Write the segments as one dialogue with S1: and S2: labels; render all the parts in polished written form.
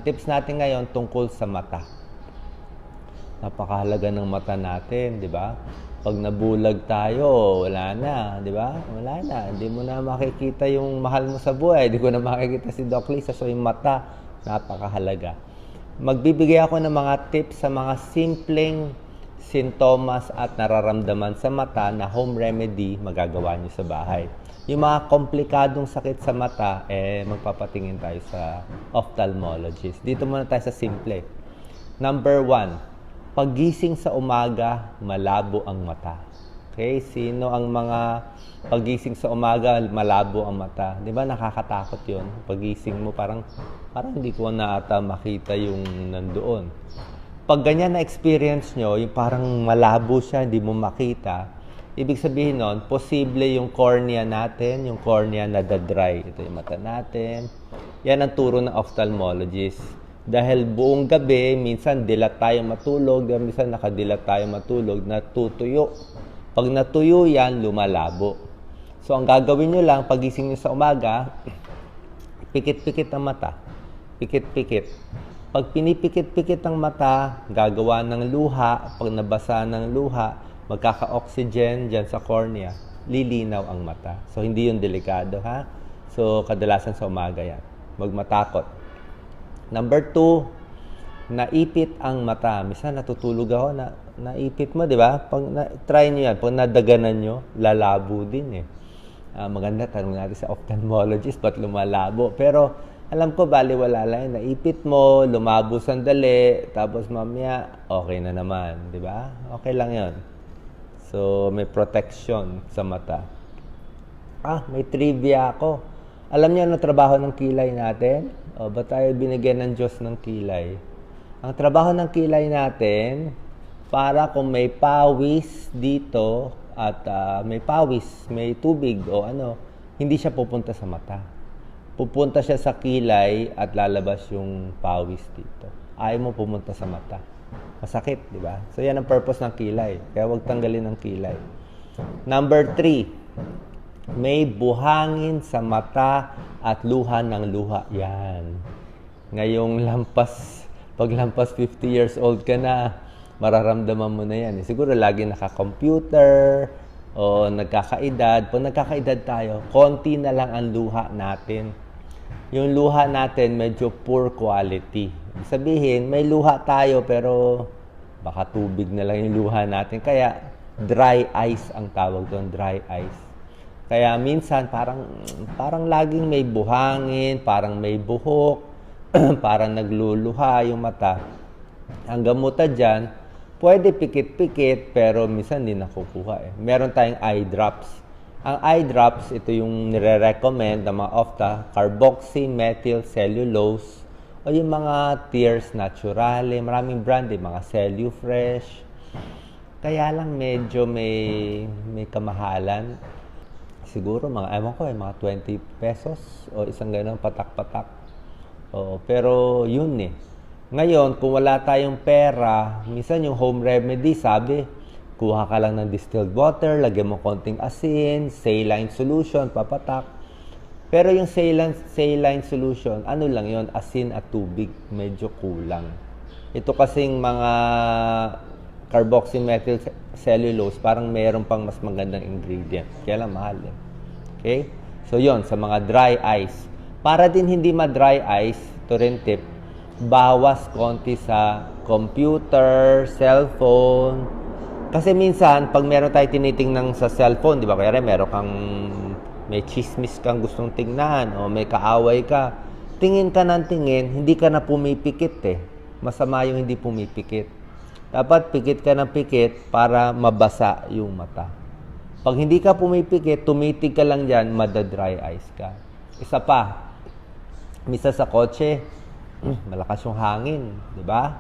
S1: tips natin ngayon tungkol sa mata. Napakahalaga ng mata natin, di ba? Pag nabulag tayo, wala na, di ba? Wala na. Hindi mo na makikita yung mahal mo sa buhay. Hindi ko na makikita si Doc Lisa. So, yung mata, napakahalaga. Magbibigay ako ng mga tips sa mga simpleng sintomas at nararamdaman sa mata na home remedy magagawa nyo sa bahay. Yung mga komplikadong sakit sa mata, magpapatingin tayo sa ophthalmologist. Dito muna tayo sa simple. Number 1, paggising sa umaga, malabo ang mata. Okay? Sino ang mga paggising sa umaga, malabo ang mata? Di ba nakakatakot yun? Paggising mo, parang hindi ko na ata makita yung nandoon. Pag ganyan na experience nyo, yung parang malabo siya, hindi mo makita, ibig sabihin nun, posible yung cornea natin, yung cornea na dry. Ito yung mata natin. Yan ang turo ng ophthalmologist. Dahil buong gabi, minsan dilat tayo matulog, minsan nakadilat tayo matulog, natutuyo. Pag natuyo yan, lumalabo. So, ang gagawin nyo lang, pagising nyo sa umaga, pikit-pikit ang mata. Pikit-pikit. Pag pinipikit-pikit ang mata, gagawa ng luha. Pag nabasa ng luha, magkaka-oxygen dyan sa cornea, lilinaw ang mata. So, hindi yun delikado, ha? So, kadalasan sa umaga yan. Huwag matakot. Number 2, naipit ang mata. Minsan natutulog ako, naipit mo, di ba? Try nyo yan. Pag nadaganan nyo, lalabo din eh. Maganda, tanong natin sa ophthalmologist, ba't lumalabo? Pero, alam ko, baliwala lang yun. Naipit mo, lumabo sandali, tapos mamaya, okay na naman, di ba? Okay lang yun. So, may protection sa mata. May trivia ako. Alam niyo ano trabaho ng kilay natin? Ba tayo binigyan ng Diyos ng kilay? Ang trabaho ng kilay natin, para kung may pawis dito at may pawis, may tubig o hindi siya pupunta sa mata. Pupunta siya sa kilay at lalabas yung pawis dito. Ayaw mo pumunta sa mata. Masakit, di ba? So, yan ang purpose ng kilay. Kaya huwag tanggalin ng kilay. Number 3, may buhangin sa mata at luha ng luha. Yan. Ngayong paglampas 50 years old ka na, mararamdaman mo na yan. Siguro lagi naka-computer o nagkakaedad. Pag nagkakaedad tayo, konti na lang ang luha natin. Yung luha natin medyo poor quality. Sabihin, may luha tayo pero baka tubig na lang yung luha natin. Kaya dry eyes ang tawag doon, dry eyes. Kaya minsan parang laging may buhangin, parang may buhok, parang nagluluha yung mata. Ang gamutan dyan, pwede pikit-pikit pero minsan hindi nakukuha eh. Meron tayong eye drops. Ang eye drops, ito yung nire-recommend ng mga opta, carboxymethylcellulose o yung mga Tears Naturale, maraming brand mga Cellufresh. Kaya lang medyo may kamahalan. Siguro mga 20 pesos o isang ganun patak-patak. Pero yun eh. Ngayon, kung wala tayong pera, minsan yung home remedy, sabi, kuha ka lang ng distilled water, lagyan mo konting asin, saline solution, papatak. Pero yung saline solution, ano lang yon, asin at tubig, medyo kulang. Ito kasing mga carboxymethylcellulose, parang meron pang mas magandang ingredient. Kaya lang mahal eh. Okay? So yon sa mga dry eyes. Para din hindi ma-dry eyes, ito rin tip, bawas konti sa computer, cellphone. Kasi minsan, pag meron tayo tinitingnan sa cellphone, di ba, kaya meron kang may chismis kang gustong tingnan o may kaaway ka, tingin ka ng tingin, hindi ka na pumipikit eh. Masama yung hindi pumipikit. Dapat pikit ka ng pikit para mabasa yung mata. Pag hindi ka pumipikit, tumitig ka lang dyan, madadry eyes ka. Isa pa, misa sa kotse, malakas yung hangin, di ba?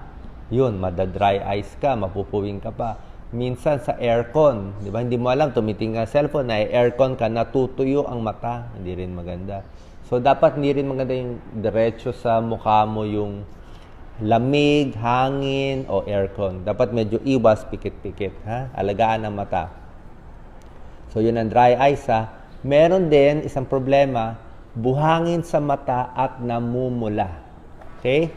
S1: Yun, madadry eyes ka, mapupuwing ka pa. Minsan sa aircon, di ba? Hindi mo alam, tumiting ka sa cellphone, na aircon ka, natutuyo ang mata. Hindi rin maganda. So, dapat hindi rin maganda yung diretso sa mukha mo yung lamig, hangin, o aircon. Dapat medyo iwas, pikit-pikit. Ha? Alagaan ang mata. So, yun ang dry eyes, ha? Meron din isang problema, buhangin sa mata at namumula. Okay?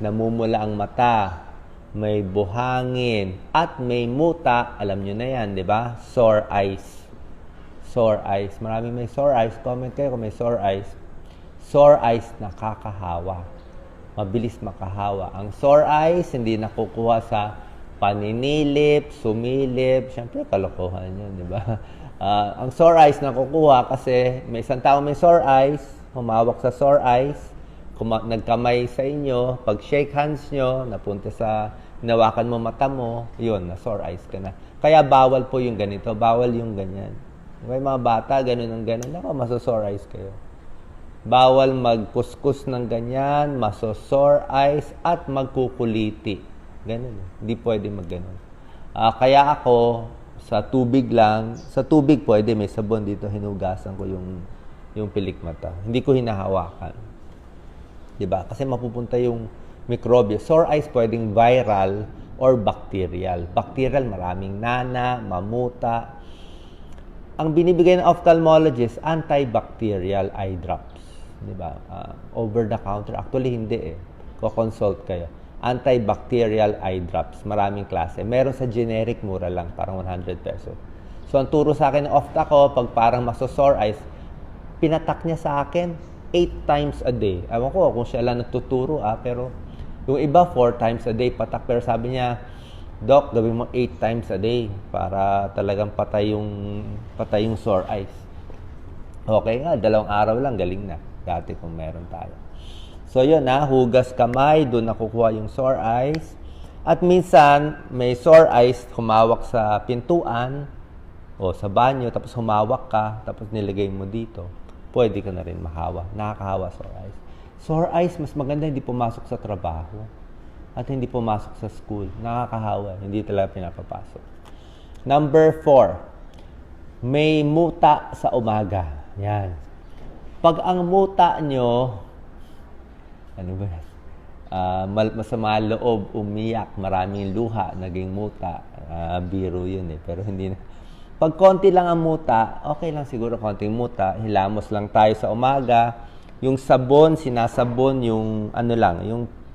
S1: namumula ang mata, may buhangin, at may muta, alam nyo na yan, di ba? Sore eyes. Sore eyes. Maraming may sore eyes. Comment kayo kung may sore eyes. Sore eyes, nakakahawa. Mabilis makahawa. Ang sore eyes, hindi nakukuha sa paninilip, sumilip. Siyempre, kalokohan yun, di ba? Ang sore eyes nakukuha kasi may isang tao may sore eyes, humawak sa sore eyes, nagkamay sa inyo, pag shake hands nyo, napunta sa hinawakan mo mata mo, yun, na sore eyes ka na. Kaya bawal po yung ganito, bawal yung ganyan. May mga bata, ganun ang ganun, ako, masosore eyes kayo. Bawal magkuskus ng ganyan, masosore eyes, at magkukuliti. Ganun, hindi pwede magganon. Kaya ako, sa tubig lang, sa tubig pwede, may sabon dito, hinugasan ko yung pilik mata. Hindi ko hinahawakan. Diba? Kasi mapupunta yung mikrobyo. Sore eyes pwedeng viral or bacterial. Bacterial, maraming nana, mamuta. Ang binibigay ng ophthalmologist, antibacterial eye drops. Diba? Over the counter. Actually, hindi eh. Ko-consult kayo. Antibacterial eye drops. Maraming klase. Meron sa generic, mura lang. Parang 100 pesos. So, ang turo sa akin ng opta ko, pag parang masosore eyes, pinatak niya sa akin 8 times a day. Ewan ko kung siya lang nagtuturo, pero yung iba 4 times a day patak. Pero sabi niya, Doc, gawin mo 8 times a day para talagang patay yung sore eyes. Okay nga, 2 araw lang, galing na. Dati kung meron tayo. So yun hugas kamay, doon nakukuha yung sore eyes. At minsan, may sore eyes, humawak sa pintuan o sa banyo, tapos humawak ka, tapos nilagay mo dito. Pwede ka na rin mahawa. Nakakahawa sore eyes. Sore eyes, mas maganda hindi pumasok sa trabaho at hindi pumasok sa school. Nakakahawa. Hindi talaga pinapapasok. Number 4. May muta sa umaga. Yan. Pag ang muta nyo, ano ba yan? Masama loob, umiyak, maraming luha, naging muta. Biro yun eh. Pero hindi na. Pag konti lang ang muta, okay lang siguro konting muta. Hilamos lang tayo sa umaga. Yung sabon, sinasabon yung ano lang,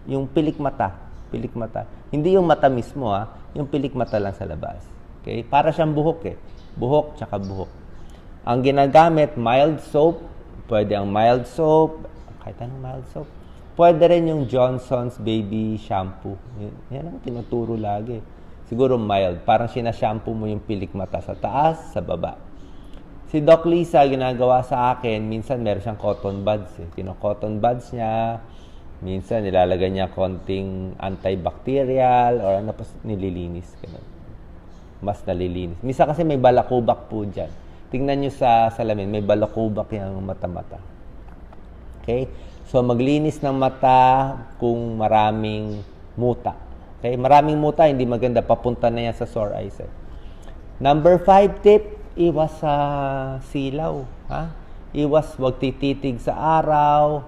S1: yung pilik mata. Pilik mata. Hindi yung mata mismo yung pilik mata lang sa labas. Okay? Para siyang buhok eh. Buhok tsaka buhok. Ang ginagamit, mild soap. Pwede ang mild soap. Kahit anong mild soap. Pwede rin yung Johnson's Baby Shampoo. Yan ang tinuturo lagi. Siguro mild. Parang sinashampoo mo yung pilik mata sa taas, sa baba. Si Doc Lisa, ginagawa sa akin, minsan meron siyang cotton buds. Cotton buds niya. Minsan nilalagay niya konting antibacterial or ano, tapos nililinis. Ganun. Mas nalilinis. Minsan kasi may balakubak po dyan. Tingnan nyo sa salamin, may balakubak yung mata-mata. Okay? So, maglinis ng mata kung maraming muta. Okay? Maraming muta, hindi maganda. Papunta na yan sa sore eyes. Number 5 tip, iwas sa silaw. Iwas, wag tititig sa araw.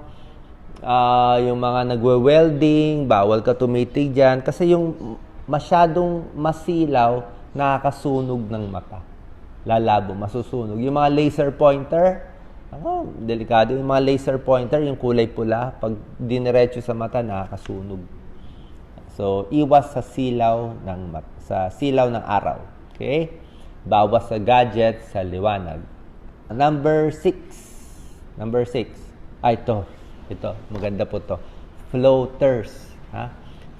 S1: Yung mga nagwe-welding, bawal ka tumitig dyan. Kasi yung masyadong masilaw, nakakasunog ng mata. Lalabo, masusunog. Yung mga laser pointer, delikado. Yung mga laser pointer, yung kulay pula, pag diniretso sa mata, nakakasunog. So, iwas sa silaw ng araw. Okay? Bawas sa gadgets, sa liwanag. Number 6. Ito, maganda po to. Floaters.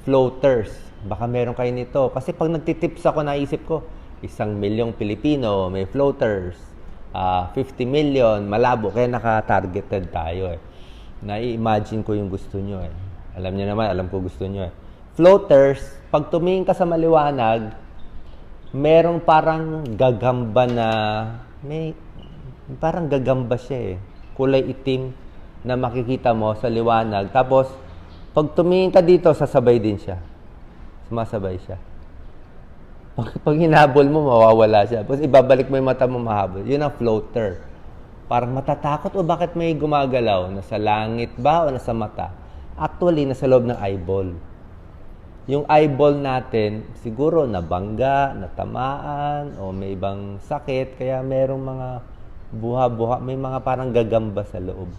S1: Floaters. Baka meron kayo nito. Kasi pag nagtitips ako, naisip ko, 1 milyong Pilipino, may floaters. 50 million, malabo. Kaya naka-targeted tayo eh. Nai-imagine ko yung gusto nyo eh. Alam nyo naman, alam ko gusto nyo eh. Floaters, pag tumingin ka sa maliwanag, merong parang gagamba na, parang gagamba siya eh. Kulay itim na makikita mo sa liwanag. Tapos, pag tumingin ka dito, sasabay din siya. Sumasabay siya. Pag hinabol mo, mawawala siya. Tapos, ibabalik mo yung mata mo mahabol. Yun ang floater. Parang matatakot o bakit may gumagalaw? Nasa langit ba o nasa mata? Actually, nasa loob ng eyeball. Yung eyeball natin, siguro nabangga, natamaan, o may ibang sakit. Kaya merong mga buha-buha, may mga parang gagamba sa loob.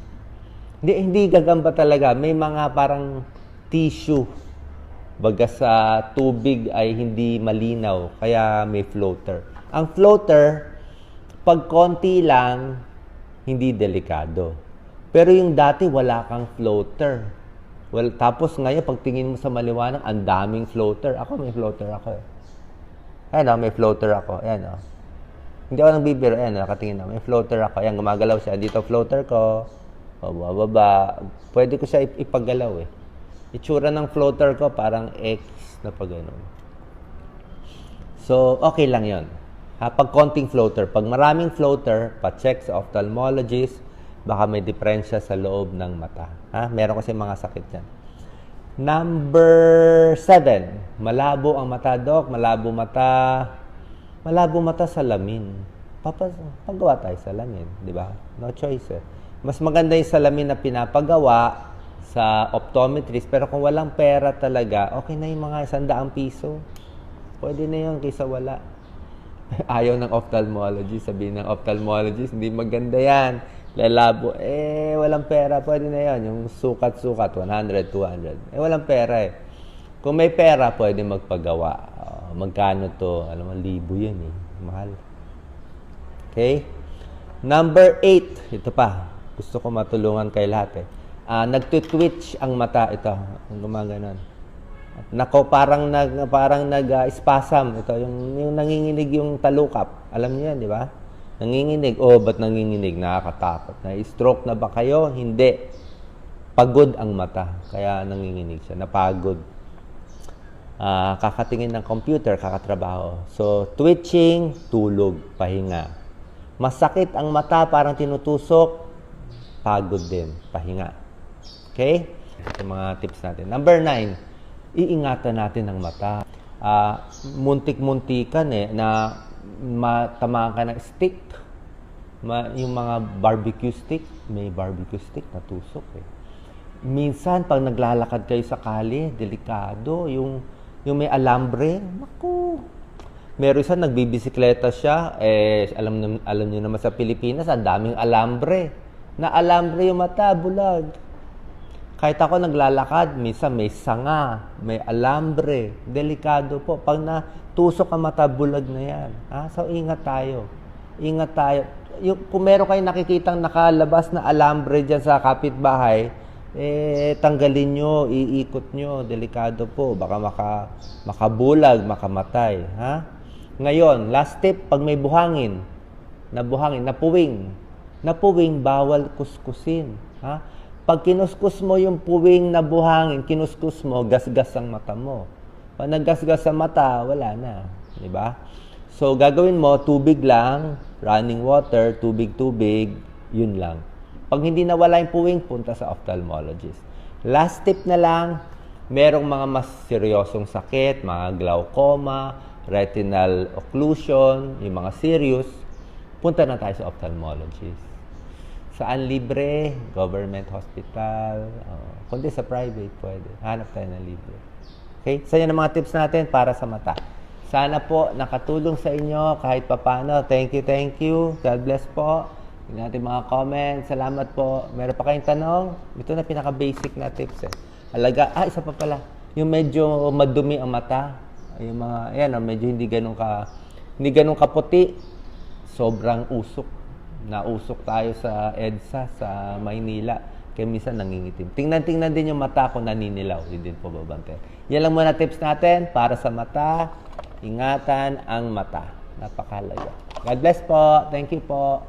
S1: Hindi gagamba talaga. May mga parang tissue. Baga sa tubig ay hindi malinaw, kaya may floater. Ang floater, pag konti lang, hindi delikado. Pero yung dati, wala kang floater. Well, tapos ngayon, pag tingin mo sa maliwanag, ang daming floater. Ako, may floater ako eh. Ayan o, may floater ako. Ayan o. Hindi ako nagbibiro. Ayan o, nakatingin na. May floater ako. Ayan, gumagalaw siya. Dito floater ko. Baba. Pwede ko siya ipagalaw eh. Itsura ng floater ko, parang X na pag ganun. So, okay lang yon. Pag konting floater. Pag maraming floater, pa-check sa ophthalmologist, baka may diferensya sa loob ng mata. Meron kasi mga sakit yan. Number 7. Malabo ang mata, Doc. Malabo mata salamin. Paggawa tayo salamin, di ba? No choice eh. Mas maganda yung salamin na pinapagawa sa optometrist. Pero kung walang pera talaga, okay na yung mga 100 piso. Pwede na yun kaysa wala. Ayaw ng ophthalmologist. Sabihin ng ophthalmologist, hindi maganda yan. Lalabo. Walang pera. Pwede na yan. Yung sukat-sukat, 100, 200. Walang pera eh. Kung may pera, pwede magpagawa. Magkano to? Alam mo, 1,000 yun eh. Mahal. Okay? Number 8. Ito pa. Gusto ko matulungan kay lahat eh. Nagtutwitch ang mata. Ito. Ang gumaganon. Nako, parang nag-spasm. Ito, yung nanginginig yung talukap. Alam niyo yan, di ba? Nanginginig. Ba't nanginginig? Nakakatakot. Na-stroke na ba kayo? Hindi. Pagod ang mata. Kaya nanginginig siya. Napagod. Kakatingin ng computer, kakatrabaho. So, twitching, tulog, pahinga. Masakit ang mata, parang tinutusok, pagod din, pahinga. Okay? Ito mga tips natin. Number 9, iingatan natin ang mata. Muntik-muntikan na matamaan ka ng stick. Yung mga barbecue stick, may barbecue stick na tusok eh. Minsan, pag naglalakad kayo sa kali, delikado. Yung may alambre, naku. Meron isa, nagbibisikleta siya. Alam niyo naman sa Pilipinas, ang daming alambre. Na alambre yung mata, bulag. Kahit ako naglalakad, minsan may sanga, may alambre. Delikado po. Pag natusok ang mata, bulag na yan. So, ingat tayo. Ingat tayo. Kung meron kayong nakikitang nakalabas na alambre dyan sa kapitbahay, tanggalin nyo, iikot nyo. Delikado po. Baka makabulag, makamatay. Ngayon, last tip, pag may buhangin, napuwing, bawal kuskusin. Pag kinuskus mo yung puwing na buhangin, kinuskus mo, gasgas ang mata mo. Pag naggasgas ang mata, wala na. Diba? So, gagawin mo, tubig lang, running water, tubig, yun lang. Pag hindi nawala yung puwing, punta sa ophthalmologist. Last tip na lang, merong mga mas seryosong sakit, mga glaucoma, retinal occlusion, yung mga serious, punta na tayo sa ophthalmologist. Saan libre? Government hospital. Kundi sa private, pwede. Hanap tayo ng libre. Okay? So, yan ang mga tips natin para sa mata. Sana po nakatulong sa inyo kahit papano. Thank you. God bless po. Tingnan natin mga comments. Salamat po. Meron pa kayong tanong? Ito na pinaka-basic na tips eh. Isa pa pala. Yung medyo madumi ang mata. Yung mga, medyo hindi ganun kaputi. Sobrang usok. Nausok tayo sa EDSA, sa Maynila. Kaya minsan nangingitim. Tingnan din yung mata kung naninilaw. Hindi din po babante. Yan lang muna tips natin para sa mata. Ingatan ang mata. Napakahalaga. God bless po. Thank you po.